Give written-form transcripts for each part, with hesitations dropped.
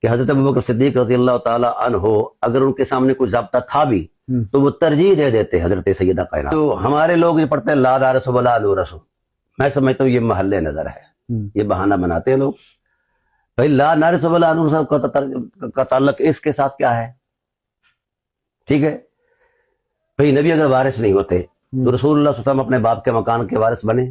کہ حضرت ابوبکر صدیق رضی اللہ تعالی عنہ اگر ان کے سامنے کوئی ضابطہ تھا بھی تو وہ ترجیح دے دیتے حضرت سیدہ کائنات. تو ہمارے لوگ یہ پڑھتے ہیں لا نارس ولا نورس، میں سمجھتا ہوں یہ محل نظر ہے، یہ بہانہ بناتے ہیں لوگ. بھائی لا نارس ولا نورس کا تعلق اس کے ساتھ کیا ہے؟ ٹھیک ہے بھائی، نبی اگر وارث نہیں ہوتے تو رسول اللہ صلی اللہ علیہ وسلم اپنے باپ کے مکان کے وارث بنے.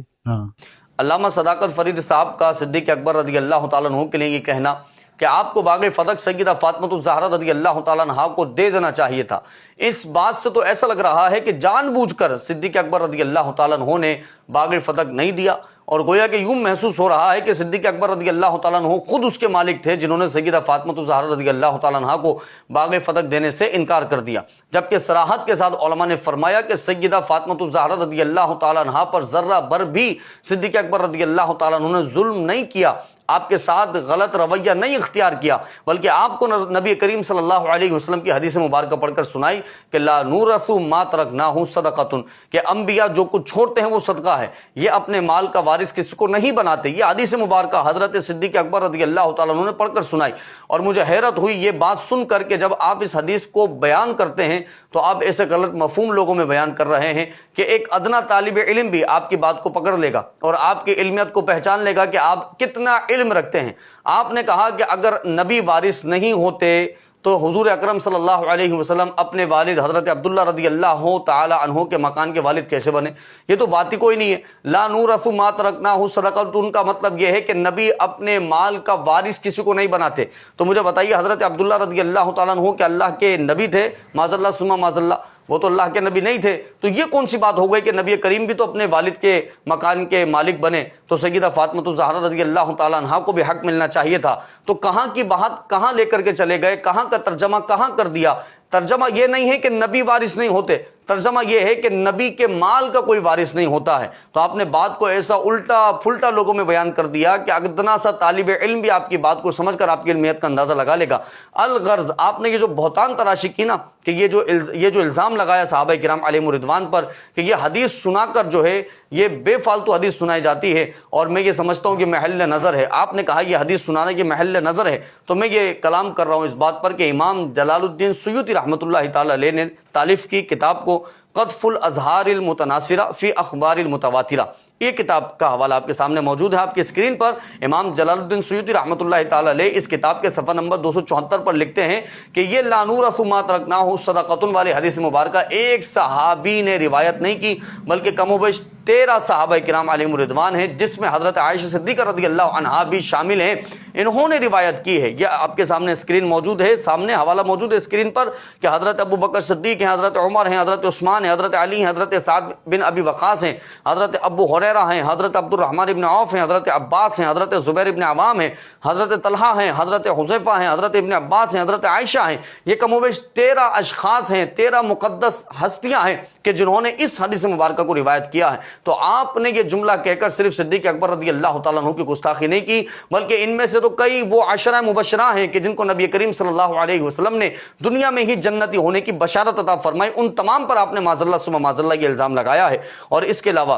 علامہ صداقت فرید صاحب کا صدیق اکبر رضی اللہ تعالیٰ عنہ کے لیے یہ کہنا کہ آپ کو باغ فتح سیدہ فاطمہ الزہرا رضی اللہ تعالیٰ عنہا کو دے دینا چاہیے تھا. اس بات سے تو ایسا لگ رہا ہے کہ جان بوجھ کر صدیق اکبر رضی اللہ تعالیٰ عنہ نے باغ فتح نہیں دیا، اور گویا کہ یوں محسوس ہو رہا ہے کہ صدیق اکبر رضی اللہ تعالیٰ عنہ خود اس کے مالک تھے جنہوں نے سیدہ فاطمہ الزہرا رضی اللہ تعالیٰ عنہا کو باغ فتح دینے سے انکار کر دیا، جبکہ صراحت کے ساتھ علماء نے فرمایا کہ سیدہ فاطمہ الزہرا رضی اللہ تعالیٰ عنہا پر ذرہ بر بھی صدیق اکبر رضی اللہ تعالیٰ عنہ نے ظلم نہیں کیا، آپ کے ساتھ غلط رویہ نہیں اختیار کیا، بلکہ آپ کو نبی کریم صلی اللہ علیہ وسلم کی حدیث مبارکہ پڑھ کر سنائی کہ لا نورث ما ترکناہ صدقۃ، کہ انبیاء جو کچھ چھوڑتے ہیں وہ صدقہ ہے، یہ اپنے مال کا وارث کسی کو نہیں بناتے. یہ حدیث مبارکہ حضرت صدیق اکبر رضی اللہ تعالیٰ عنہ نے پڑھ کر سنائی، اور مجھے حیرت ہوئی یہ بات سن کر کہ جب آپ اس حدیث کو بیان کرتے ہیں تو آپ ایسے غلط مفہوم لوگوں میں بیان کر رہے ہیں کہ ایک ادنا طالب علم بھی آپ کی بات کو پکڑ لے گا اور آپ کی علمیت کو پہچان لے گا کہ آپ کتنا علم رکھتے ہیں. آپ نے کہا کہ اگر نبی وارث نہیں ہوتے تو حضور اکرم صلی اللہ علیہ وسلم اپنے والد حضرت عبداللہ رضی اللہ تعالی عنہ کے مکان کے والد کیسے بنے؟ یہ تو بات ہی کوئی نہیں ہے. لا نورث ما ترکناہ صدقۃ، ان کا مطلب یہ ہے کہ نبی اپنے مال کا وارث کسی کو نہیں بناتے. تو مجھے بتائیے حضرت عبداللہ رضی اللہ تعالیٰ عنہ کہ اللہ کے نبی تھے؟ معاذ اللہ ثم معاذ اللہ، وہ تو اللہ کے نبی نہیں تھے. تو یہ کون سی بات ہو گئی کہ نبی کریم بھی تو اپنے والد کے مکان کے مالک بنے، تو سیدہ فاطمہ الزہرا رضی اللہ تعالیٰ عنہا کو بھی حق ملنا چاہیے تھا. تو کہاں کی بات کہاں لے کر کے چلے گئے، کہاں کا ترجمہ کہاں کر دیا؟ ترجمہ یہ نہیں ہے کہ نبی وارث نہیں ہوتے، ترجمہ یہ ہے کہ نبی کے مال کا کوئی وارث نہیں ہوتا ہے. تو آپ نے بات کو ایسا الٹا پھلٹا لوگوں میں بیان کر دیا کہ ادنا سا طالب علم بھی آپ کی بات کو سمجھ کر آپ کی علمیت کا اندازہ لگا لے گا. الغرض آپ نے یہ جو بہتان تراشی کی نا، کہ یہ جو الزام لگایا صحابہ کرام علیہم رضوان پر کہ یہ حدیث سنا کر جو ہے یہ بے فالتو حدیث سنائی جاتی ہے، اور میں یہ سمجھتا ہوں کہ محل نظر ہے. آپ نے کہا یہ حدیث سنانا یہ محل نظر ہے، تو میں یہ کلام کر رہا ہوں اس بات پر کہ امام جلال الدین سیوطی رحمۃ اللہ تعالی علیہ نے تالیف کی کتاب کو قطف الاظہار المتناثرہ فی اخبار المتواترہ، یہ کتاب کا حوالہ آپ کے سامنے موجود ہے آپ کی اسکرین پر. امام جلال الدین سیوطی رحمۃ اللہ تعالی علیہ اس کتاب کے صفحہ نمبر 274 پر لکھتے ہیں کہ یہ لا نورث ما ترکناہ صدقۃ والی حدیث مبارکہ ایک صحابی نے روایت نہیں کی، بلکہ کم و بیش 13 صحابہ کرام علیہم رضوان ہیں، جس میں حضرت عائشہ صدیقہ رضی اللہ عنہا بھی شامل ہیں. انہوں نے روایت کی ہے. یہ آپ کے سامنے اسکرین موجود ہے، سامنے حوالہ موجود ہے اسکرین پر، کہ حضرت ابو بکر صدیق ہیں، حضرت عمر ہیں، حضرت عثمان ہیں، حضرت علی ہیں، حضرت سعد بن ابی وقاص ہیں، حضرت ابو ہریرہ ہیں، حضرت عبد الرحمن ابن عوف ہیں، حضرت عباس ہیں، حضرت زبیر ابن عوام ہیں، حضرت طلحہ ہیں، حضرت حذیفہ ہیں، حضرت ابن عباس ہیں، حضرت عائشہ ہیں. یہ کم و بیش 13 اشخاص ہیں، 13 مقدس ہستیاں ہیں کہ جنہوں نے اس حدیث مبارکہ کو روایت کیا ہے. تو آپ نے یہ جملہ کہہ کر صرف صدیق اکبر رضی اللہ تعالیٰ عنہ کی گستاخی نہیں کی، بلکہ ان میں سے تو کئی وہ عشرہ مبشرہ ہیں کہ جن کو نبی کریم صلی اللہ علیہ وسلم نے دنیا میں ہی جنتی ہونے کی بشارت عطا فرمائی، ان تمام پر آپ نے معاذ اللہ ثم معاذ اللہ یہ الزام لگایا ہے. اور اس کے علاوہ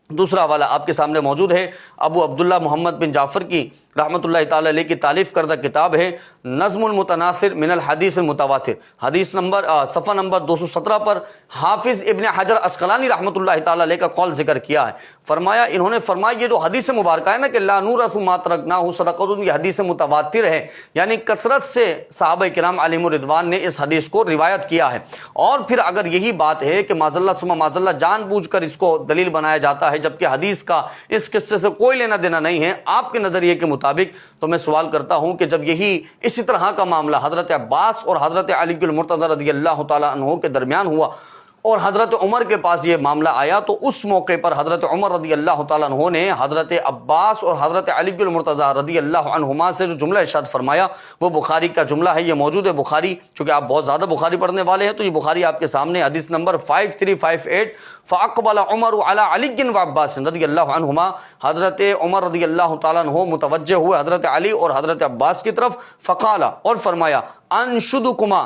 دوسرا حوالہ آپ کے سامنے موجود ہے، ابو عبداللہ محمد بن جعفر کی رحمۃ اللہ تعالی علیہ کی تالیف کردہ کتاب ہے نظم المتناثر من الحدیث المتواتر، حدیث نمبر صفحہ نمبر 217 پر حافظ ابن حجر عسقلانی رحمۃ اللہ تعالی علیہ کا قول ذکر کیا ہے. انہوں نے فرمایا یہ جو حدیث مبارکہ ہے نا کہ لا نورث ما ترکناہ صدقۃ، یہ حدیث متواتر ہے، یعنی کثرت سے صحابہ کرام علیہم رضوان نے اس حدیث کو روایت کیا ہے. اور پھر اگر یہی بات ہے کہ معاذ اللہ ثم معاذ اللہ جان بوجھ کر اس کو دلیل بنایا جاتا ہے جبکہ حدیث کا اس قصے سے کوئی لینا دینا نہیں ہے آپ کے نظریے کے مطابق، تو میں سوال کرتا ہوں کہ جب یہی اسی طرح کا معاملہ حضرت عباس اور حضرت علی المرتضی رضی اللہ تعالی عنہ کے درمیان ہوا اور حضرت عمر کے پاس یہ معاملہ آیا، تو اس موقع پر حضرت عمر رضی اللہ تعالیٰ عنہ نے حضرت عباس اور حضرت علی المرتضی رضی اللہ عنہما سے جو جملہ ارشاد فرمایا وہ بخاری کا جملہ ہے. یہ موجود ہے بخاری، چونکہ آپ بہت زیادہ بخاری پڑھنے والے ہیں تو یہ بخاری آپ کے سامنے حدیث نمبر 5358 فاقبل عمر علی علی و عباس رضی اللہ عنہما، حضرت عمر رضی اللہ تعالیٰ عنہ متوجہ ہوئے حضرت علی اور حضرت عباس کی طرف، فقال اور فرمایا انشدکما،